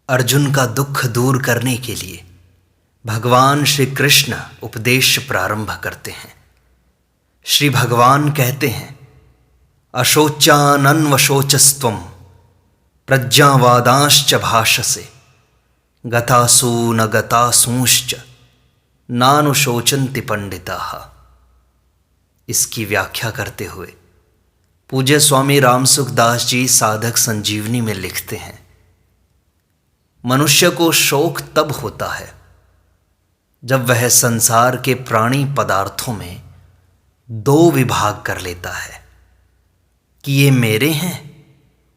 अर्जुन का दुख दूर करने के लिए भगवान श्री कृष्ण उपदेश प्रारंभ करते हैं। श्री भगवान कहते हैं, अशोचानन्वशोचस्त्वं प्रज्ञावादांश्च भाषसे गतासु न गतासूंश्च नानुशोचन्ति पंडिताः। इसकी व्याख्या करते हुए पूज्य स्वामी रामसुखदास जी साधक संजीवनी में लिखते हैं, मनुष्य को शोक तब होता है जब वह संसार के प्राणी पदार्थों में दो विभाग कर लेता है कि ये मेरे हैं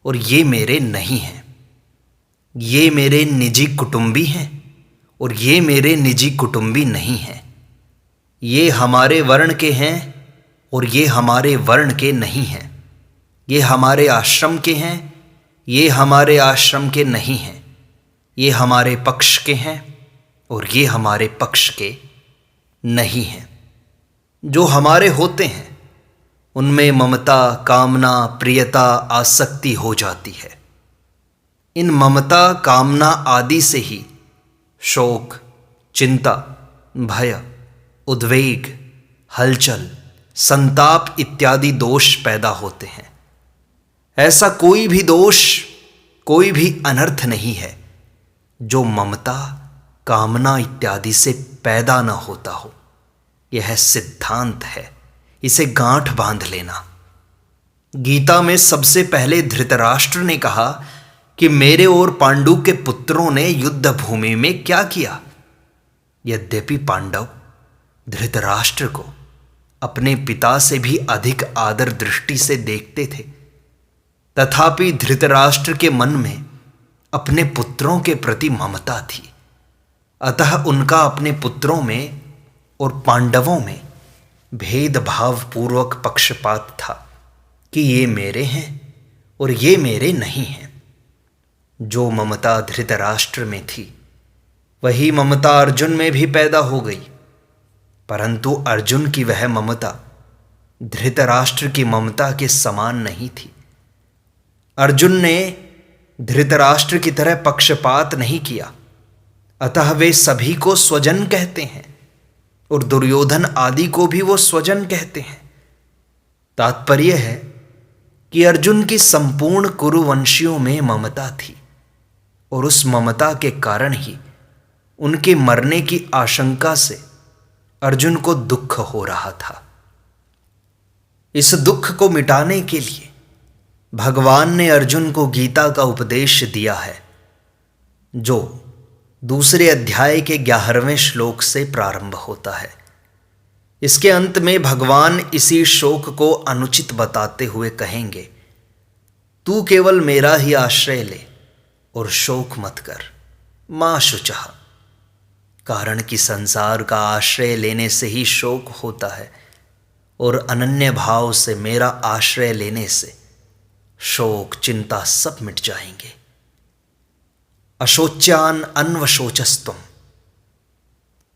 और ये मेरे नहीं हैं, ये मेरे निजी कुटुंबी हैं और ये मेरे निजी कुटुंबी नहीं हैं, ये हमारे वर्ण के हैं और ये हमारे वर्ण के नहीं हैं, ये हमारे आश्रम के हैं, ये हमारे आश्रम के नहीं हैं, ये हमारे पक्ष के हैं और ये हमारे पक्ष के नहीं हैं। जो हमारे होते हैं उनमें ममता, कामना, प्रियता, आसक्ति हो जाती है। इन ममता, कामना आदि से ही शोक, चिंता, भय, उद्वेग, हलचल, संताप इत्यादि दोष पैदा होते हैं। ऐसा कोई भी दोष, कोई भी अनर्थ नहीं है जो ममता, कामना इत्यादि से पैदा न होता हो। यह सिद्धांत है, इसे गांठ बांध लेना। गीता में सबसे पहले धृतराष्ट्र ने कहा कि मेरे और पांडु के पुत्रों ने युद्ध भूमि में क्या किया। यद्यपि पांडव धृतराष्ट्र को अपने पिता से भी अधिक आदर दृष्टि से देखते थे, तथापि धृतराष्ट्र के मन में अपने पुत्रों के प्रति ममता थी। अतः उनका अपने पुत्रों में और पांडवों में भेदभाव पूर्वक पक्षपात था कि ये मेरे हैं और ये मेरे नहीं हैं। जो ममता धृतराष्ट्र में थी वही ममता अर्जुन में भी पैदा हो गई, परंतु अर्जुन की वह ममता धृतराष्ट्र की ममता के समान नहीं थी। अर्जुन ने धृतराष्ट्र की तरह पक्षपात नहीं किया, अतः वे सभी को स्वजन कहते हैं और दुर्योधन आदि को भी वो स्वजन कहते हैं। तात्पर्य है कि अर्जुन की संपूर्ण कुरुवंशियों में ममता थी और उस ममता के कारण ही उनके मरने की आशंका से अर्जुन को दुख हो रहा था। इस दुख को मिटाने के लिए भगवान ने अर्जुन को गीता का उपदेश दिया है, जो दूसरे अध्याय के 11वें श्लोक से प्रारंभ होता है। इसके अंत में भगवान इसी शोक को अनुचित बताते हुए कहेंगे, तू केवल मेरा ही आश्रय ले और शोक मत कर, मां शुचः। कारण कि संसार का आश्रय लेने से ही शोक होता है और अनन्य भाव से मेरा आश्रय लेने से शोक, चिंता सब मिट जाएंगे। अशोच्यान अन्वशोचस्त्वम।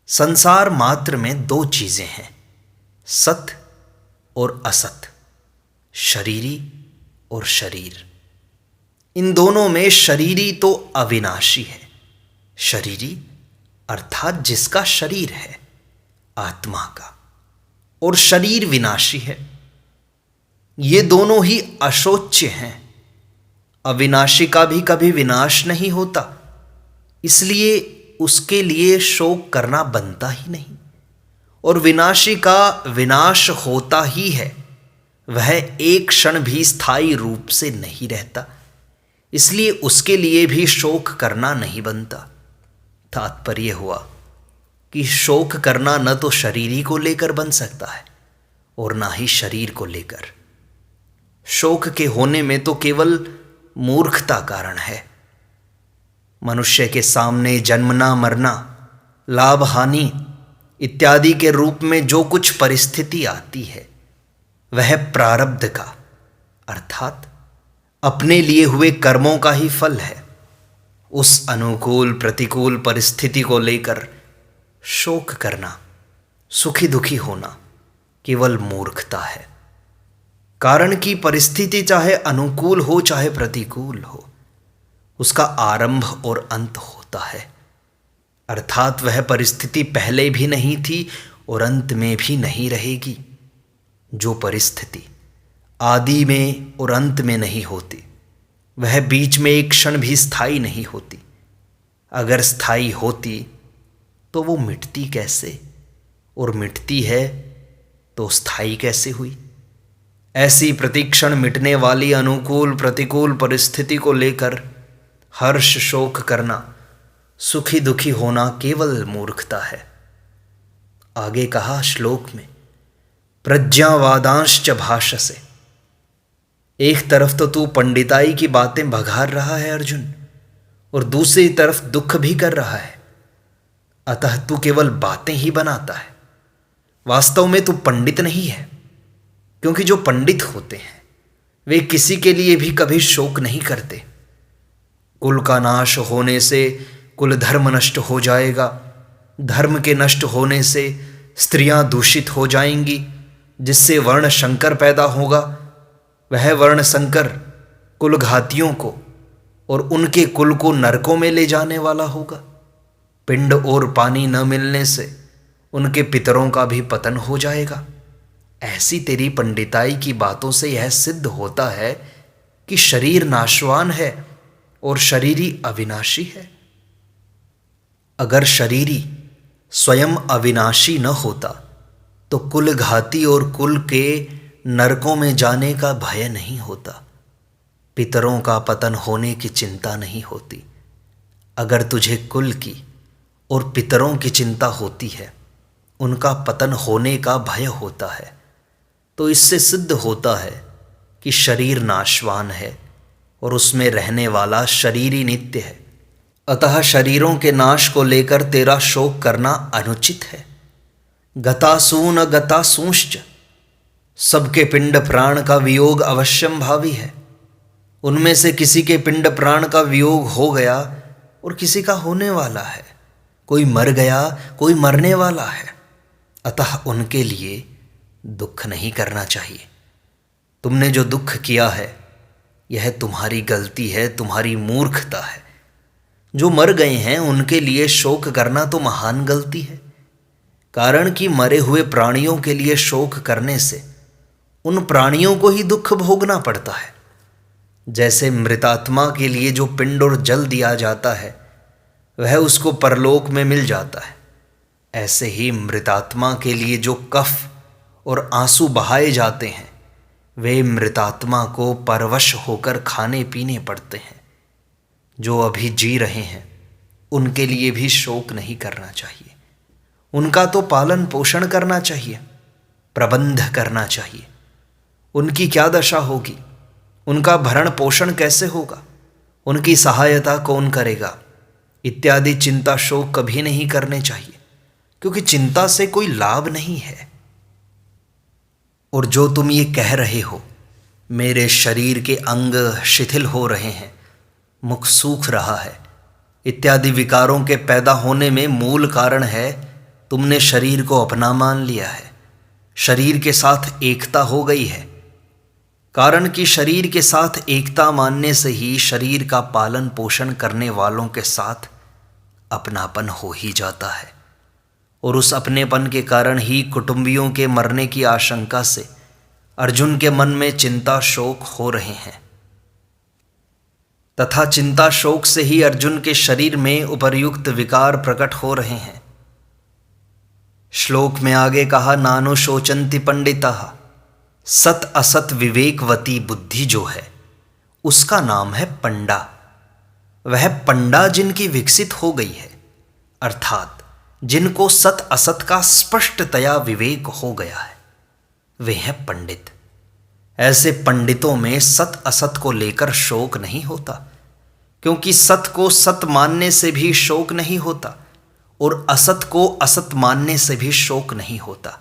संसार मात्र में दो चीजें हैं, सत और असत, शरीरी और शरीर। इन दोनों में शरीरी तो अविनाशी है। शरीरी अर्थात जिसका शरीर है, आत्मा का, और शरीर विनाशी है। ये दोनों ही अशोच्य हैं। अविनाशी का भी कभी विनाश नहीं होता, इसलिए उसके लिए शोक करना बनता ही नहीं, और विनाशी का विनाश होता ही है। वह एक क्षण भी स्थायी रूप से नहीं रहता, इसलिए उसके लिए भी शोक करना नहीं बनता। तात्पर्य हुआ कि शोक करना न तो शरीरी को लेकर बन सकता है और ना ही शरीर को लेकर। शोक के होने में तो केवल मूर्खता कारण है। मनुष्य के सामने जन्मना, मरना, लाभ हानि इत्यादि के रूप में जो कुछ परिस्थिति आती है वह प्रारब्ध का अर्थात अपने लिए हुए कर्मों का ही फल है। उस अनुकूल प्रतिकूल परिस्थिति को लेकर शोक करना, सुखी दुखी होना केवल मूर्खता है। कारण की परिस्थिति चाहे अनुकूल हो चाहे प्रतिकूल हो, उसका आरंभ और अंत होता है, अर्थात वह परिस्थिति पहले भी नहीं थी और अंत में भी नहीं रहेगी। जो परिस्थिति आदि में और अंत में नहीं होती, वह बीच में एक क्षण भी स्थायी नहीं होती। अगर स्थायी होती तो वो मिटती कैसे, और मिटती है तो स्थायी कैसे हुई। ऐसी प्रतिक्षण मिटने वाली अनुकूल प्रतिकूल परिस्थिति को लेकर हर्ष शोक करना, सुखी दुखी होना केवल मूर्खता है। आगे कहा श्लोक में, प्रज्ञावादांश्च भाषसे। एक तरफ तो तू पंडिताई की बातें बघार रहा है अर्जुन, और दूसरी तरफ दुख भी कर रहा है। अतः तू केवल बातें ही बनाता है, वास्तव में तू पंडित नहीं है। क्योंकि जो पंडित होते हैं वे किसी के लिए भी कभी शोक नहीं करते। कुल का नाश होने से कुल धर्म नष्ट हो जाएगा, धर्म के नष्ट होने से स्त्रियां दूषित हो जाएंगी, जिससे वर्ण संकर पैदा होगा। वह वर्ण संकर कुल घातियों को और उनके कुल को नरकों में ले जाने वाला होगा। पिंड और पानी न मिलने से उनके पितरों का भी पतन हो जाएगा। ऐसी तेरी पंडिताई की बातों से यह सिद्ध होता है कि शरीर नाशवान है और शरीरी अविनाशी है। अगर शरीरी स्वयं अविनाशी न होता तो कुल घाती और कुल के नरकों में जाने का भय नहीं होता, पितरों का पतन होने की चिंता नहीं होती। अगर तुझे कुल की और पितरों की चिंता होती है, उनका पतन होने का भय होता है, तो इससे सिद्ध होता है कि शरीर नाशवान है और उसमें रहने वाला शरीर ही नित्य है। अतः शरीरों के नाश को लेकर तेरा शोक करना अनुचित है। गतासून गतासूंश्च, सबके पिंड प्राण का वियोग अवश्यम भावी है। उनमें से किसी के पिंड प्राण का वियोग हो गया और किसी का होने वाला है। कोई मर गया, कोई मरने वाला है। अतः उनके लिए दुख नहीं करना चाहिए। तुमने जो दुख किया है यह तुम्हारी गलती है, तुम्हारी मूर्खता है। जो मर गए हैं उनके लिए शोक करना तो महान गलती है, कारण कि मरे हुए प्राणियों के लिए शोक करने से उन प्राणियों को ही दुख भोगना पड़ता है। जैसे मृतात्मा के लिए जो पिंड और जल दिया जाता है वह उसको परलोक में मिल जाता है, ऐसे ही मृतात्मा के लिए जो कफ और आंसू बहाए जाते हैं वे मृतात्मा को परवश होकर खाने पीने पड़ते हैं। जो अभी जी रहे हैं उनके लिए भी शोक नहीं करना चाहिए। उनका तो पालन पोषण करना चाहिए, प्रबंध करना चाहिए। उनकी क्या दशा होगी, उनका भरण पोषण कैसे होगा, उनकी सहायता कौन करेगा, इत्यादि चिंता शोक कभी नहीं करने चाहिए, क्योंकि चिंता से कोई लाभ नहीं है। और जो तुम ये कह रहे हो मेरे शरीर के अंग शिथिल हो रहे हैं, मुख सूख रहा है, इत्यादि विकारों के पैदा होने में मूल कारण है तुमने शरीर को अपना मान लिया है। शरीर के साथ एकता हो गई है, कारण कि शरीर के साथ एकता मानने से ही शरीर का पालन पोषण करने वालों के साथ अपनापन हो ही जाता है, और उस अपनेपन के कारण ही कुटुंबियों के मरने की आशंका से अर्जुन के मन में चिंता शोक हो रहे हैं, तथा चिंता शोक से ही अर्जुन के शरीर में उपर्युक्त विकार प्रकट हो रहे हैं। श्लोक में आगे कहा, नानो शोचंति पंडितः, सत असत विवेकवती बुद्धि जो है उसका नाम है पंडा। वह पंडा जिनकी विकसित हो गई है, अर्थात जिनको सत असत का स्पष्टतया विवेक हो गया है, वे हैं पंडित। ऐसे पंडितों में सत असत को लेकर शोक नहीं होता, क्योंकि सत को सत मानने से भी शोक नहीं होता और असत को असत मानने से भी शोक नहीं होता।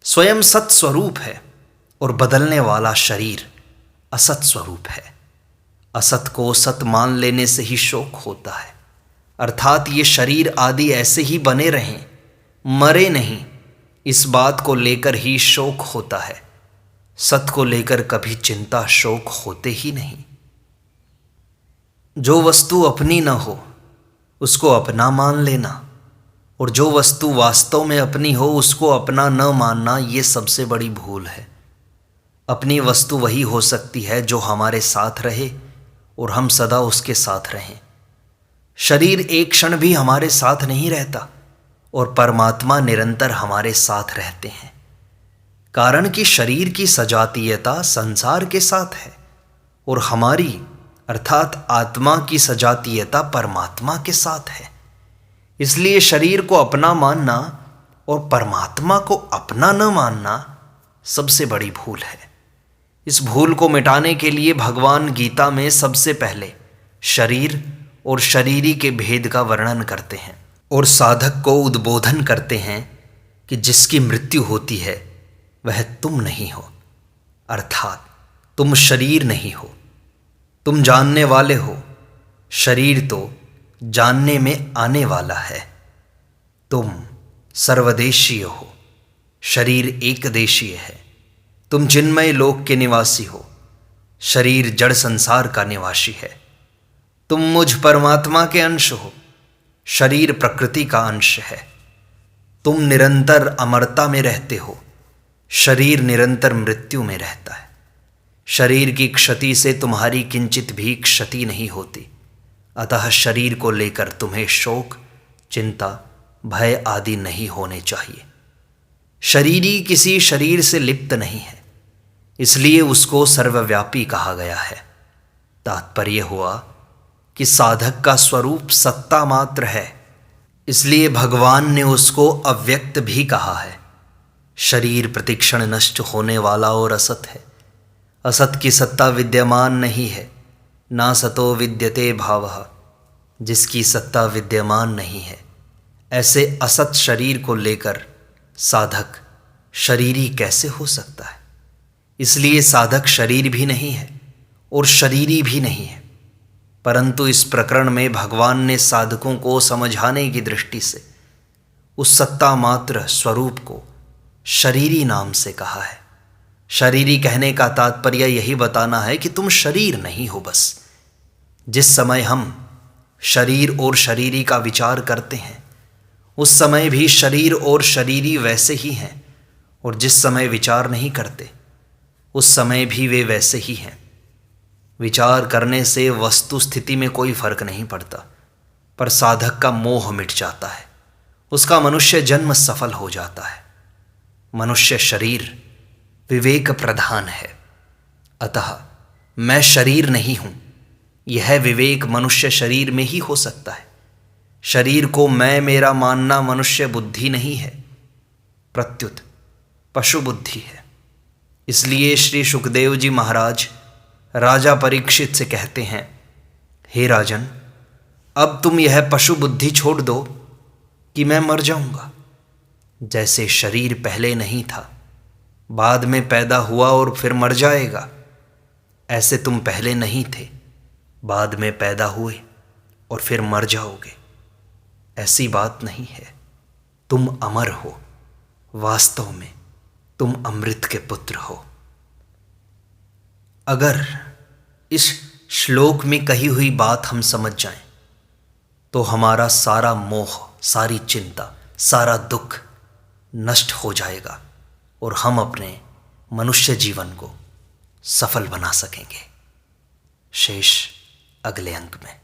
स्वयं सत स्वरूप है और बदलने वाला शरीर असत स्वरूप है। असत को सत मान लेने से ही शोक होता है, अर्थात ये शरीर आदि ऐसे ही बने रहें, मरे नहीं, इस बात को लेकर ही शोक होता है। सत को लेकर कभी चिंता शोक होते ही नहीं। जो वस्तु अपनी न हो उसको अपना मान लेना, और जो वस्तु वास्तव में अपनी हो उसको अपना न मानना, ये सबसे बड़ी भूल है। अपनी वस्तु वही हो सकती है जो हमारे साथ रहे और हम सदा उसके साथ रहें। शरीर एक क्षण भी हमारे साथ नहीं रहता और परमात्मा निरंतर हमारे साथ रहते हैं, कारण कि शरीर की सजातीयता संसार के साथ है और हमारी अर्थात आत्मा की सजातीयता परमात्मा के साथ है। इसलिए शरीर को अपना मानना और परमात्मा को अपना न मानना सबसे बड़ी भूल है। इस भूल को मिटाने के लिए भगवान गीता में सबसे पहले शरीर और शरीरी के भेद का वर्णन करते हैं और साधक को उद्बोधन करते हैं कि जिसकी मृत्यु होती है वह तुम नहीं हो, अर्थात तुम शरीर नहीं हो, तुम जानने वाले हो। शरीर तो जानने में आने वाला है। तुम सर्वदेशीय हो, शरीर एक देशीय है। तुम चिन्मय लोक के निवासी हो, शरीर जड़ संसार का निवासी है। तुम मुझ परमात्मा के अंश हो, शरीर प्रकृति का अंश है। तुम निरंतर अमरता में रहते हो, शरीर निरंतर मृत्यु में रहता है। शरीर की क्षति से तुम्हारी किंचित भी क्षति नहीं होती, अतः शरीर को लेकर तुम्हें शोक, चिंता, भय आदि नहीं होने चाहिए। शरीरी किसी शरीर से लिप्त नहीं है, इसलिए उसको सर्वव्यापी कहा गया है। तात्पर्य हुआ कि साधक का स्वरूप सत्ता मात्र है, इसलिए भगवान ने उसको अव्यक्त भी कहा है। शरीर प्रतिक्षण नष्ट होने वाला और असत है। असत की सत्ता विद्यमान नहीं है, ना सतो विद्यते भावः। जिसकी सत्ता विद्यमान नहीं है, ऐसे असत शरीर को लेकर साधक शरीरी कैसे हो सकता है। इसलिए साधक शरीर भी नहीं है और शरीरी भी नहीं है, परंतु इस प्रकरण में भगवान ने साधकों को समझाने की दृष्टि से उस सत्ता मात्र स्वरूप को शरीरी नाम से कहा है। शरीरी कहने का तात्पर्य यही बताना है कि तुम शरीर नहीं हो। बस जिस समय हम शरीर और शरीरी का विचार करते हैं उस समय भी शरीर और शरीरी वैसे ही हैं, और जिस समय विचार नहीं करते उस समय भी वे वैसे ही हैं। विचार करने से वस्तु स्थिति में कोई फर्क नहीं पड़ता, पर साधक का मोह मिट जाता है, उसका मनुष्य जन्म सफल हो जाता है। मनुष्य शरीर विवेक प्रधान है, अतः मैं शरीर नहीं हूं, यह विवेक मनुष्य शरीर में ही हो सकता है। शरीर को मैं मेरा मानना मनुष्य बुद्धि नहीं है, प्रत्युत पशु बुद्धि है। इसलिए श्री सुखदेव जी महाराज राजा परीक्षित से कहते हैं, हे राजन, अब तुम यह पशु बुद्धि छोड़ दो कि मैं मर जाऊंगा। जैसे शरीर पहले नहीं था, बाद में पैदा हुआ और फिर मर जाएगा, ऐसे तुम पहले नहीं थे, बाद में पैदा हुए और फिर मर जाओगे। ऐसी बात नहीं है। तुम अमर हो, वास्तव में तुम अमृत के पुत्र हो। अगर इस श्लोक में कही हुई बात हम समझ जाएं, तो हमारा सारा मोह, सारी चिंता, सारा दुख नष्ट हो जाएगा और हम अपने मनुष्य जीवन को सफल बना सकेंगे। शेष अगले अंक में।